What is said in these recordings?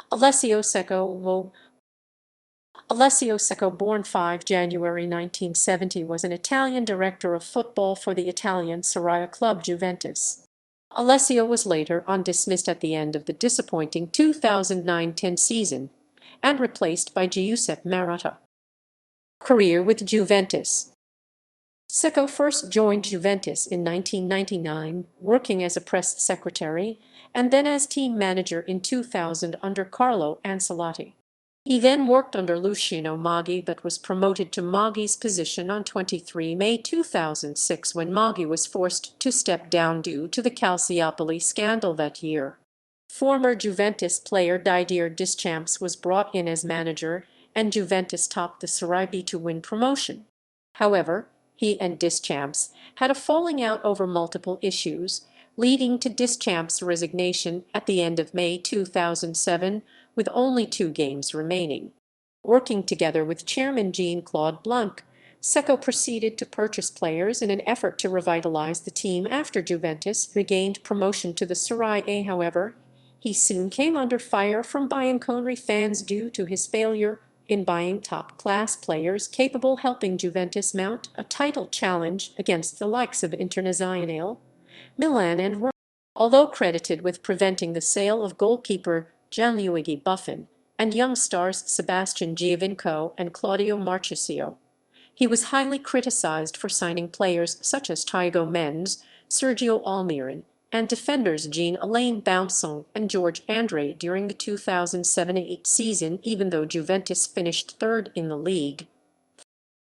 Alessio Secco, born 5 January 1970, was an Italian director of football for the Italian Serie A club Juventus. Alessio was later on dismissed at the end of the disappointing 2009-10 season and replaced by Giuseppe Marotta. Career with Juventus. Secco first joined Juventus in 1999, working as a press secretary, and then as team manager in 2000 under Carlo Ancelotti. He then worked under Luciano Maggi but was promoted to Maggi's position on 23 May 2006 when Maggi was forced to step down due to the Calciopoli scandal that year. Former Juventus player Didier Deschamps was brought in as manager, and Juventus topped the Serie B to win promotion. However, he and Deschamps had a falling out over multiple issues, leading to Deschamps' resignation at the end of May 2007, with only 2 games remaining. Working together with chairman Jean-Claude Blanc, Secco proceeded to purchase players in an effort to revitalize the team after Juventus regained promotion to the Serie A. However, he soon came under fire from Bianconeri fans due to his failure in buying top-class players capable of helping Juventus mount a title challenge against the likes of Internazionale, Milan and Rome. Although credited with preventing the sale of goalkeeper Gianluigi Buffon and young stars Sebastian Giovinco and Claudio Marchisio, he was highly criticized for signing players such as Thiago Mendes, Sergio Almiron, and defenders Jean-Alain Baumsong and George Andre during the 2007-8 season, even though Juventus finished third in the league.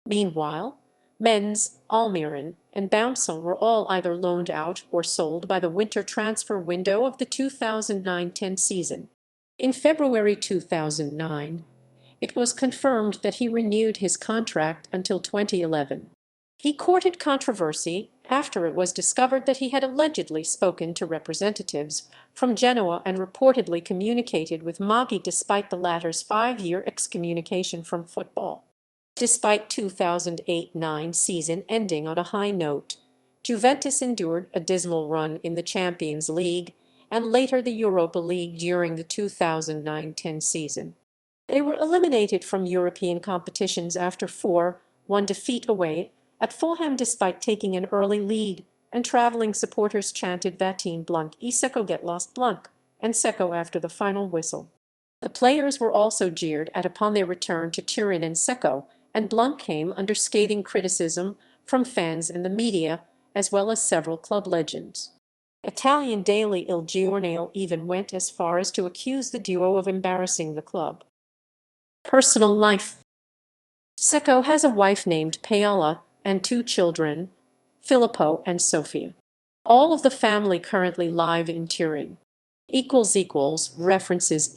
Meanwhile, Mendes, Almiron, and Baumsong were all either loaned out or sold by the winter transfer window of the 2009-10 season. In February 2009, it was confirmed that he renewed his contract until 2011. He courted controversy after it was discovered that he had allegedly spoken to representatives from Genoa and reportedly communicated with Maggi despite the latter's 5-year excommunication from football. Despite 2008-9 season ending on a high note, Juventus endured a dismal run in the Champions League and later the Europa League during the 2009-10 season. They were eliminated from European competitions after 4-1 defeat away at Fulham despite taking an early lead, and traveling supporters chanted "Vatin Blanc e Secco get lost Blanc" and Secco after the final whistle. The players were also jeered at upon their return to Turin, and Secco and Blanc came under scathing criticism from fans and the media, as well as several club legends. Italian daily Il Giornale even went as far as to accuse the duo of embarrassing the club. Personal life. Secco has a wife named Paola and 2 children, Filippo and Sofia. All of the family currently live in Turin. References